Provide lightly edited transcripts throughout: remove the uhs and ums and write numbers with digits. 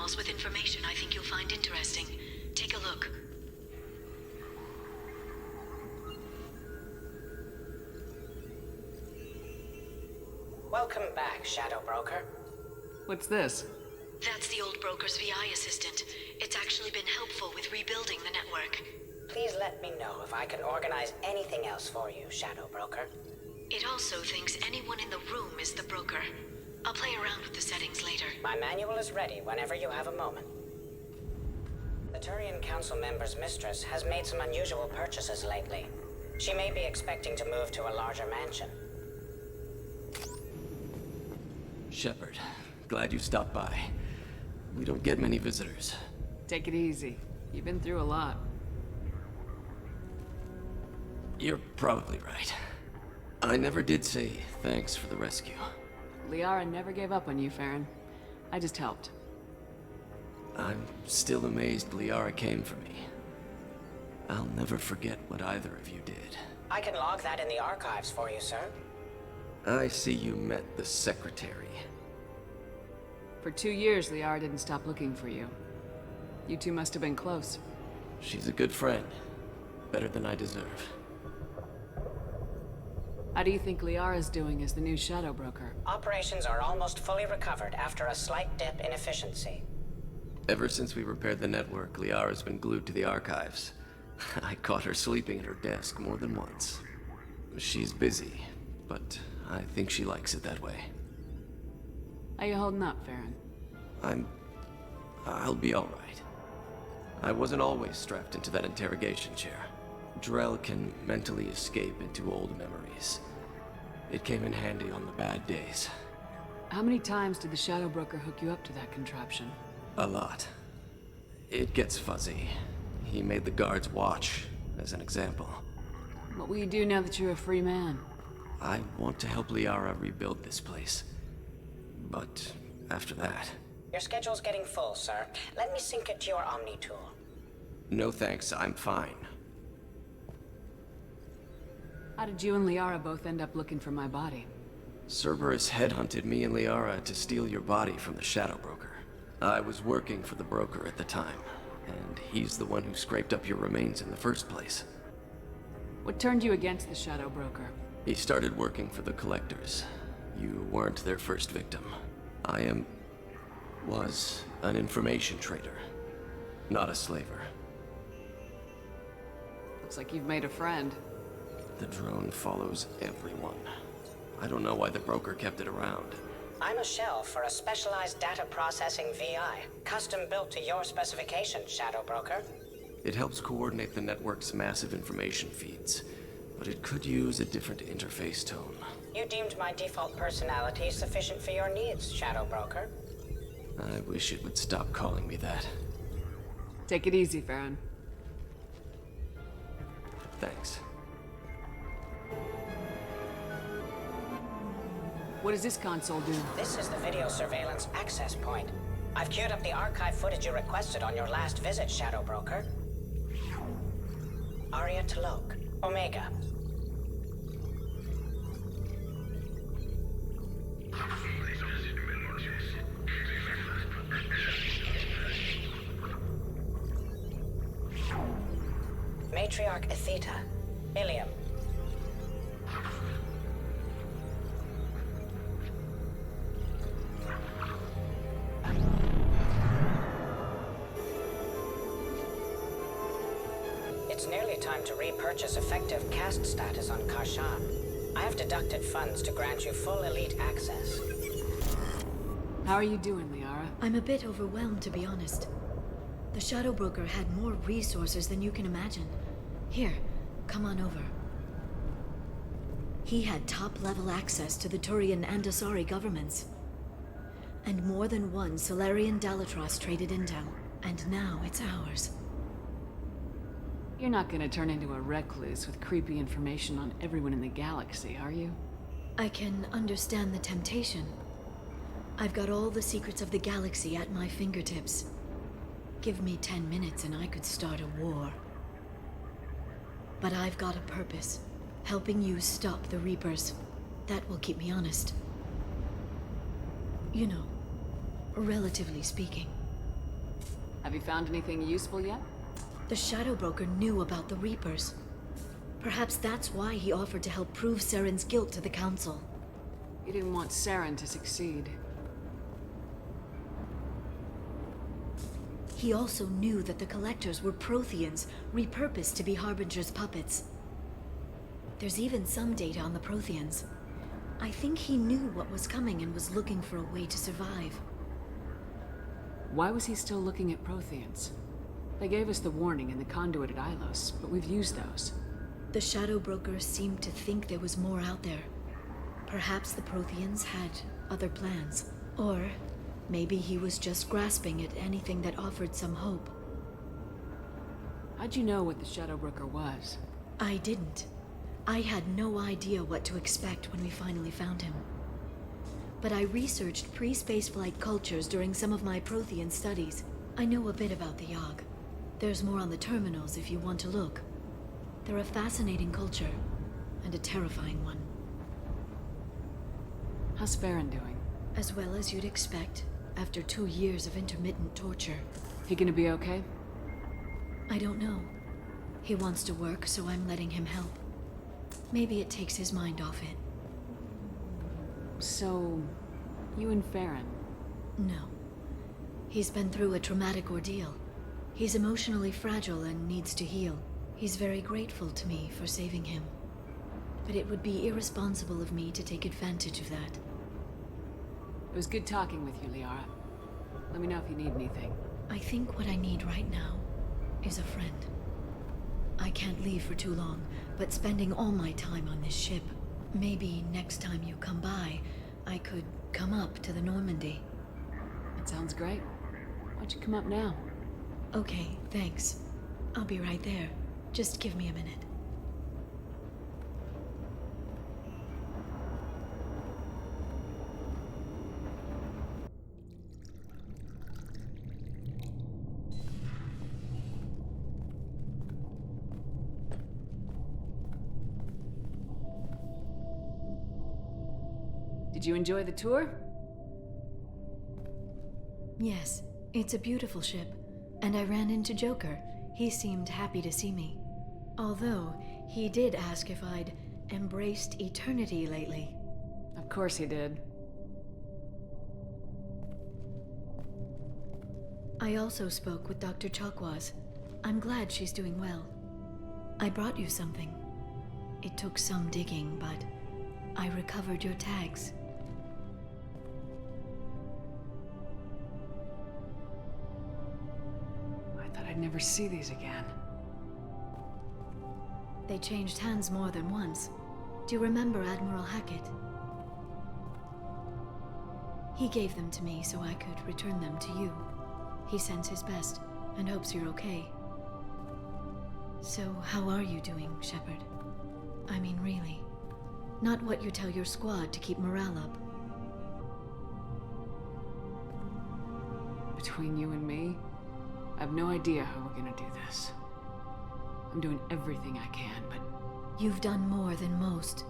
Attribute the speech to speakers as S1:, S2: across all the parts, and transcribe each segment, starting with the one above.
S1: terminals with information I think you'll find interesting. Take a look.
S2: Welcome back, Shadow Broker.
S3: What's this?
S1: That's the old broker's VI assistant. It's actually been helpful with rebuilding the network.
S2: Please let me know if I can organize anything else for you, Shadow Broker.
S1: It also thinks anyone in the room is the broker. I'll play around with the settings later.
S2: My manual is ready whenever you have a moment. The Turian Council member's mistress has made some unusual purchases lately. She may be expecting to move to a larger mansion.
S4: Shepard, glad you stopped by. We don't get many visitors.
S3: Take it easy. You've been through a lot.
S4: You're probably right. I never did say thanks for the rescue.
S3: Liara never gave up on you, Farron. I just helped.
S4: I'm still amazed Liara came for me. I'll never forget what either of you did.
S2: I can log that in the archives for you, sir.
S4: I see you met the Secretary.
S3: For 2 years, Liara didn't stop looking for you. You two must have been close.
S4: She's a good friend. Better than I deserve.
S3: How do you think Liara's doing as the new Shadow Broker?
S2: Operations are almost fully recovered after a slight dip in efficiency.
S4: Ever since we repaired the network, Liara's been glued to the archives. I caught her sleeping at her desk more than once. She's busy, but I think she likes it that way.
S3: How you holding up, Farron?
S4: I'll be all right. I wasn't always strapped into that interrogation chair. Drell can mentally escape into old memories. It came in handy on the bad days.
S3: How many times did the Shadow Broker hook you up to that contraption?
S4: A lot. It gets fuzzy. He made the guards watch, as an example.
S3: What will you do now that you're a free man?
S4: I want to help Liara rebuild this place. But after that...
S2: Your schedule's getting full, sir. Let me sync it to your Omni tool.
S4: No thanks, I'm fine.
S3: How did you and Liara both end up looking for my body?
S4: Cerberus headhunted me and Liara to steal your body from the Shadow Broker. I was working for the broker at the time, and he's the one who scraped up your remains in the first place.
S3: What turned you against the Shadow Broker?
S4: He started working for the Collectors. You weren't their first victim. Was an information trader, not a slaver.
S3: Looks like you've made a friend.
S4: The drone follows everyone. I don't know why the broker kept it around.
S2: I'm a shell for a specialized data processing VI, custom built to your specifications, Shadow Broker.
S4: It helps coordinate the network's massive information feeds, but it could use a different interface tone.
S2: You deemed my default personality sufficient for your needs, Shadow Broker.
S4: I wish it would stop calling me that.
S3: Take it easy, Farron.
S4: Thanks.
S3: What does this console do?
S2: This is the video surveillance access point. I've queued up the archive footage you requested on your last visit, Shadow Broker. Aria T'Loak, Omega. Matriarch Atheta, Ilium. It's nearly time to repurchase effective caste status on Karshan. I have deducted funds to grant you full elite access.
S3: How are you doing, Liara?
S5: I'm a bit overwhelmed, to be honest. The Shadow Broker had more resources than you can imagine. Here, come on over. He had top-level access to the Turian and Asari governments. And more than one Solarian Dalatrass traded intel. And now it's ours.
S3: You're not gonna turn into a recluse with creepy information on everyone in the galaxy, are you?
S5: I can understand the temptation. I've got all the secrets of the galaxy at my fingertips. Give me 10 minutes and I could start a war. But I've got a purpose. Helping you stop the Reapers. That will keep me honest. You know, relatively speaking.
S3: Have you found anything useful yet?
S5: The Shadow Broker knew about the Reapers. Perhaps that's why he offered to help prove Saren's guilt to the Council.
S3: He didn't want Saren to succeed.
S5: He also knew that the Collectors were Protheans, repurposed to be Harbinger's puppets. There's even some data on the Protheans. I think he knew what was coming and was looking for a way to survive.
S3: Why was he still looking at Protheans? They gave us the warning in the conduit at Ilos, but we've used those.
S5: The Shadow Broker seemed to think there was more out there. Perhaps the Protheans had other plans. Or maybe he was just grasping at anything that offered some hope.
S3: How'd you know what the Shadow Broker was?
S5: I didn't. I had no idea what to expect when we finally found him. But I researched pre-spaceflight cultures during some of my Prothean studies. I know a bit about the Yogg. There's more on the terminals if you want to look. They're a fascinating culture, and a terrifying one.
S3: How's Farron doing?
S5: As well as you'd expect, after 2 years of intermittent torture.
S3: He gonna be okay?
S5: I don't know. He wants to work, so I'm letting him help. Maybe it takes his mind off it.
S3: So, you and Farron.
S5: No. He's been through a traumatic ordeal. He's emotionally fragile and needs to heal. He's very grateful to me for saving him. But it would be irresponsible of me to take advantage of that.
S3: It was good talking with you, Liara. Let me know if you need anything.
S5: I think what I need right now is a friend. I can't leave for too long, but spending all my time on this ship. Maybe next time you come by, I could come up to the Normandy.
S3: That sounds great. Why'd you come up now?
S5: Okay, thanks. I'll be right there. Just give me a minute.
S3: Did you enjoy the tour?
S5: Yes, it's a beautiful ship. And I ran into Joker. He seemed happy to see me. Although, he did ask if I'd embraced eternity lately.
S3: Of course he did.
S5: I also spoke with Dr. Chakwas. I'm glad she's doing well. I brought you something. It took some digging, but I recovered your tags.
S3: I thought I'd never see these again.
S5: They changed hands more than once. Do you remember Admiral Hackett? He gave them to me so I could return them to you. He sends his best and hopes you're okay. So, how are you doing, Shepard? I mean, really. Not what you tell your squad to keep morale up.
S3: Between you and me, I have no idea how we're gonna do this. I'm doing everything I can, but
S5: You've done more than most.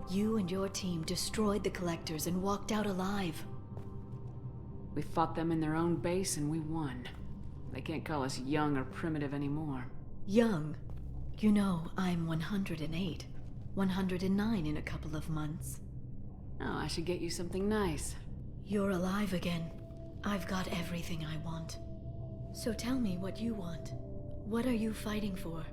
S5: You and your team destroyed the Collectors and walked out alive.
S3: we fought them in their own base and we won. They can't call us young or primitive anymore.
S5: Young. You know, I'm 108. 109 in a couple of months.
S3: Oh, I should get you something nice.
S5: You're alive again. I've got everything I want. So tell me what you want. What are you fighting for?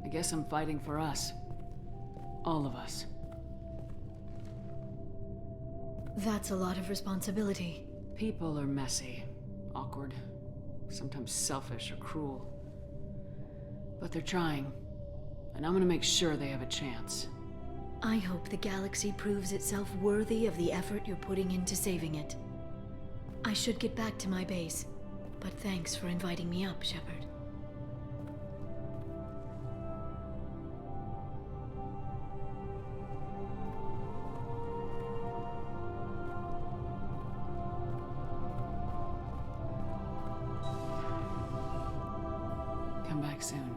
S3: I guess I'm fighting for us. All of us.
S5: That's a lot of responsibility.
S3: People are messy, awkward, sometimes selfish or cruel. But they're trying, and I'm gonna make sure they have a chance.
S5: I hope the galaxy proves itself worthy of the effort you're putting into saving it. I should get back to my base, but thanks for inviting me up, Shepard.
S3: Come back soon.